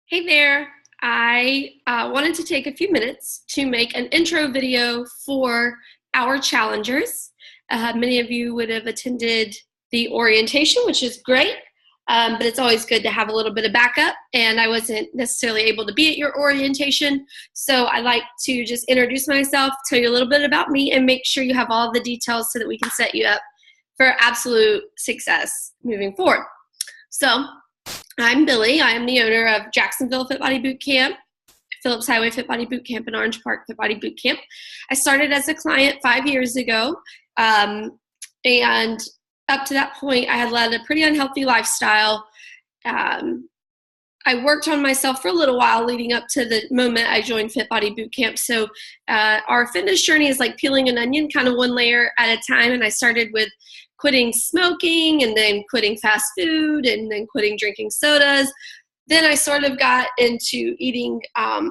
Hey there. I wanted to take a few minutes to make an intro video for our challengers. Many of you would have attended the orientation, which is great, but it's always good to have a little bit of backup, and I wasn't necessarily able to be at your orientation, so I'd like to just introduce myself, tell you a little bit about me, and make sure you have all the details so that we can set you up for absolute success moving forward. So, I'm Billy. I am the owner of Jacksonville Fit Body Boot Camp, Phillips Highway Fit Body Boot Camp, and Orange Park Fit Body Boot Camp. I started as a client 5 years ago, and up to that point, I had led a pretty unhealthy lifestyle. I worked on myself for a little while leading up to the moment I joined Fit Body Boot Camp. So our fitness journey is like peeling an onion, kind of one layer at a time. And I started with quitting smoking, and then quitting fast food, and then quitting drinking sodas. Then I sort of got into eating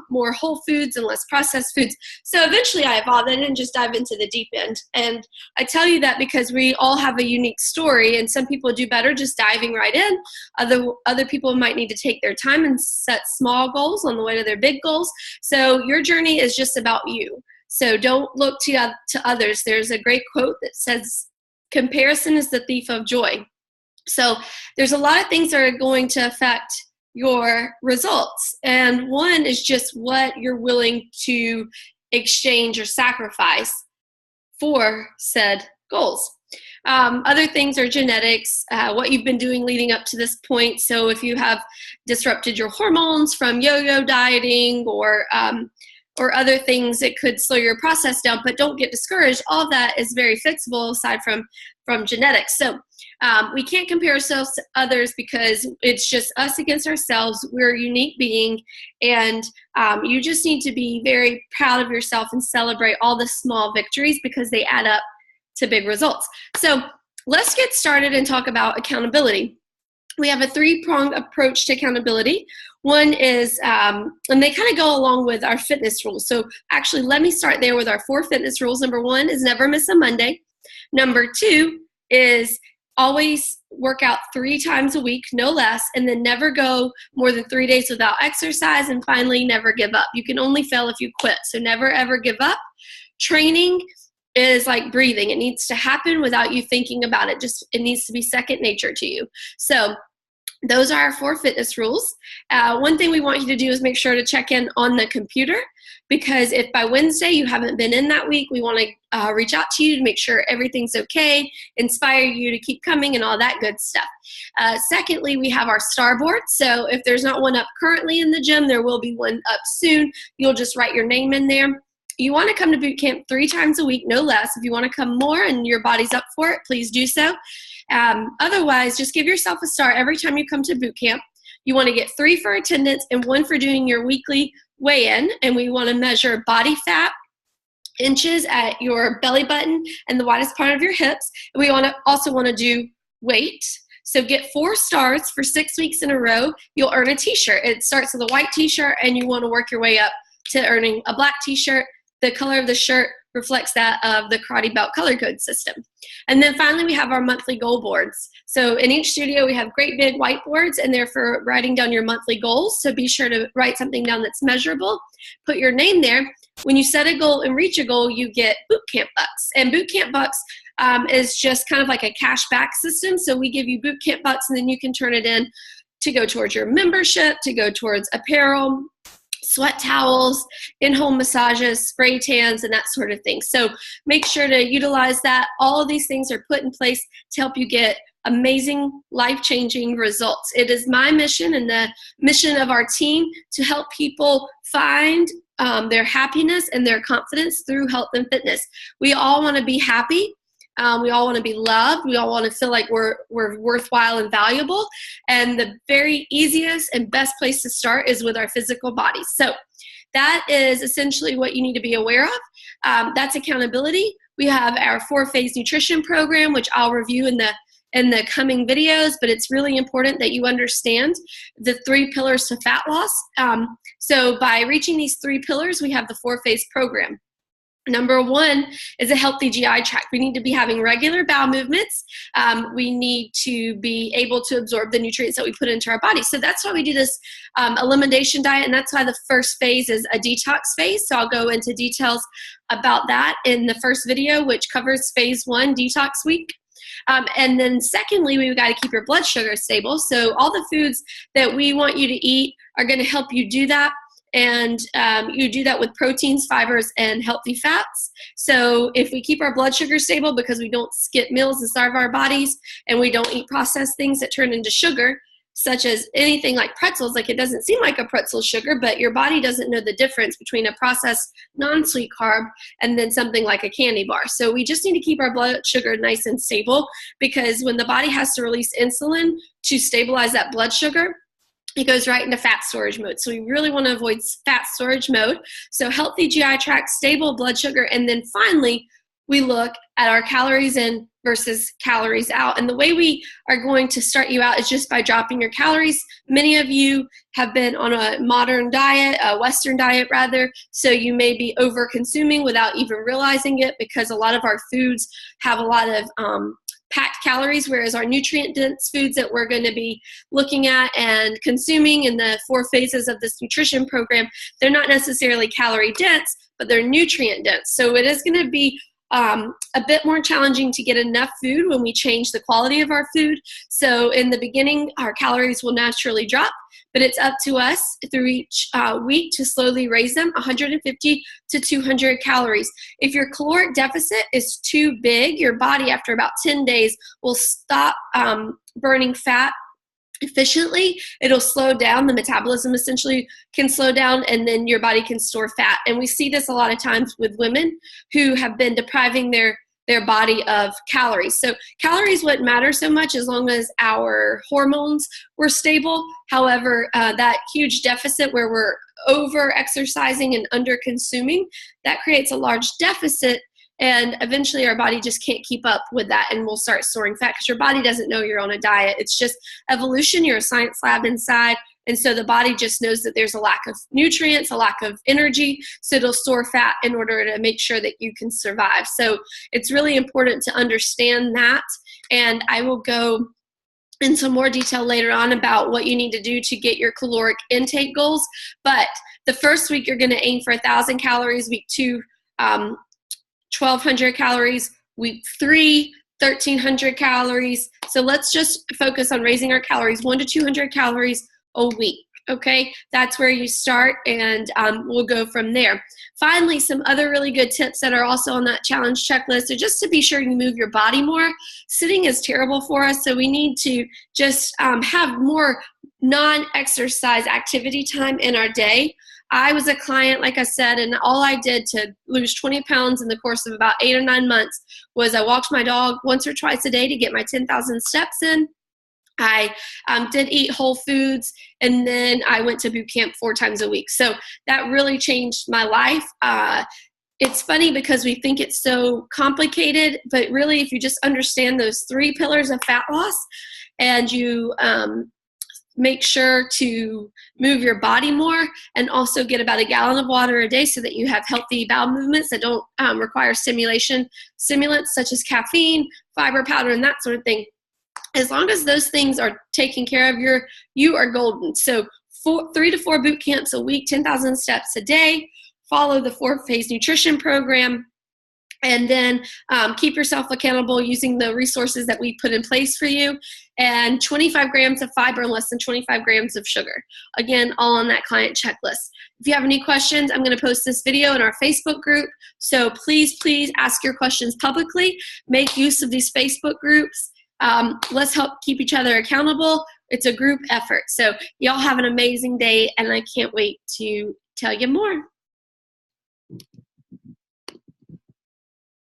more whole foods and less processed foods. So eventually I evolved. I didn't just dive into the deep end. And I tell you that because we all have a unique story, and some people do better just diving right in. Other people might need to take their time and set small goals on the way to their big goals. So your journey is just about you. So don't look to others. There's a great quote that says, "Comparison is the thief of joy." So there's a lot of things that are going to affect your results. And one is just what you're willing to exchange or sacrifice for said goals. Other things are genetics, what you've been doing leading up to this point. So if you have disrupted your hormones from yo-yo dieting or other things that could slow your process down, but don't get discouraged. All of that is very fixable aside from genetics. So we can't compare ourselves to others because it's just us against ourselves. We're a unique being, and you just need to be very proud of yourself and celebrate all the small victories because they add up to big results. So let's get started and talk about accountability. We have a three-pronged approach to accountability. One is, and they kind of go along with our fitness rules. So actually, let me start there with our 4 fitness rules. Number 1 is never miss a Monday. Number 2 is always work out 3 times a week, no less, and then never go more than 3 days without exercise. And finally, never give up. You can only fail if you quit. So never, ever give up. Training is like breathing. It needs to happen without you thinking about it. It needs to be second nature to you. So those are our 4 fitness rules. One thing we want you to do is make sure to check in on the computer, because if by Wednesday you haven't been in that week, we want to reach out to you to make sure everything's okay, inspire you to keep coming and all that good stuff. Secondly, we have our star board. So if there's not one up currently in the gym, there will be one up soon. You'll just write your name in there. You want to come to boot camp 3 times a week, no less. If you want to come more and your body's up for it, please do so. Otherwise, just give yourself a star every time you come to boot camp. You want to get 3 for attendance and 1 for doing your weekly weigh-in. And we want to measure body fat, inches at your belly button and the widest part of your hips. And we also want to do weight. So get 4 stars for 6 weeks in a row. You'll earn a t-shirt. It starts with a white t-shirt, and you want to work your way up to earning a black t-shirt. The color of the shirt reflects that of the Karate Belt color code system. And then finally, we have our monthly goal boards. So in each studio, we have great big whiteboards, and they're for writing down your monthly goals. So be sure to write something down that's measurable. Put your name there. When you set a goal and reach a goal, you get boot camp bucks. And boot camp bucks is just kind of like a cash back system. So we give you boot camp bucks, and then you can turn it in to go towards your membership, to go towards apparel, sweat towels, in-home massages, spray tans, and that sort of thing. So make sure to utilize that. All of these things are put in place to help you get amazing, life-changing results. It is my mission and the mission of our team to help people find their happiness and their confidence through health and fitness. We all want to be happy. We all want to be loved. We all want to feel like we're worthwhile and valuable. And the very easiest and best place to start is with our physical bodies. So that is essentially what you need to be aware of. That's accountability. We have our 4-phase nutrition program, which I'll review in the coming videos, but it's really important that you understand the 3 pillars to fat loss. So by reaching these 3 pillars, we have the 4-phase program. Number one is a healthy GI tract. We need to be having regular bowel movements. We need to be able to absorb the nutrients that we put into our body. So that's why we do this elimination diet, and that's why the first phase is a detox phase. So I'll go into details about that in the first video, which covers phase 1, detox week. And then secondly, we've got to keep your blood sugar stable. So all the foods that we want you to eat are going to help you do that. And you do that with proteins, fibers, and healthy fats. So if we keep our blood sugar stable because we don't skip meals and starve our bodies, and we don't eat processed things that turn into sugar, such as anything like pretzels, like it doesn't seem like a pretzel sugar, but your body doesn't know the difference between a processed non-sweet carb and then something like a candy bar. So we just need to keep our blood sugar nice and stable, because when the body has to release insulin to stabilize that blood sugar, it goes right into fat storage mode. So we really want to avoid fat storage mode. So healthy GI tract, stable blood sugar, and then finally, we look at our calories in versus calories out. And the way we are going to start you out is just by dropping your calories. Many of you have been on a modern diet, a Western diet rather, so you may be over consuming without even realizing it, because a lot of our foods have a lot of packed calories, whereas our nutrient-dense foods that we're going to be looking at and consuming in the 4 phases of this nutrition program, they're not necessarily calorie-dense, but they're nutrient-dense. So it is going to be a bit more challenging to get enough food when we change the quality of our food. So in the beginning, our calories will naturally drop, but it's up to us through each week to slowly raise them 150 to 200 calories. If your caloric deficit is too big, your body after about 10 days will stop burning fat efficiently. It'll slow down. The metabolism essentially can slow down, and then your body can store fat. And we see this a lot of times with women who have been depriving their body of calories. So calories wouldn't matter so much as long as our hormones were stable. However, that huge deficit where we're over exercising and under consuming, that creates a large deficit. And eventually our body just can't keep up with that, and we'll start storing fat because your body doesn't know you're on a diet. It's just evolution. You're a science lab inside. And so the body just knows that there's a lack of nutrients, a lack of energy. So it'll store fat in order to make sure that you can survive. So it's really important to understand that. And I will go into more detail later on about what you need to do to get your caloric intake goals. But the first week, you're going to aim for 1,000 calories. Week 2, 1,200 calories, week 3, 1,300 calories. So let's just focus on raising our calories 100 to 200 calories a week. Okay, that's where you start, and we'll go from there. Finally, some other really good tips that are also on that challenge checklist are just to be sure you move your body more. Sitting is terrible for us, so we need to just have more non-exercise activity time in our day. I was a client, like I said, and all I did to lose 20 pounds in the course of about 8 or 9 months was I walked my dog once or twice a day to get my 10,000 steps in. I did eat whole foods, and then I went to boot camp 4 times a week. So that really changed my life. It's funny because we think it's so complicated, but really if you just understand those 3 pillars of fat loss, and you make sure to move your body more, and also get about 1 gallon of water a day so that you have healthy bowel movements that don't require stimulants such as caffeine, fiber powder, and that sort of thing. As long as those things are taken care of, you are golden. So 3 to 4 boot camps a week, 10,000 steps a day, follow the 4-phase nutrition program, and then keep yourself accountable using the resources that we put in place for you, and 25 grams of fiber and less than 25 grams of sugar. Again, all on that client checklist. If you have any questions, I'm going to post this video in our Facebook group. So please ask your questions publicly. Make use of these Facebook groups. Let's help keep each other accountable. It's a group effort. So y'all have an amazing day, and I can't wait to tell you more.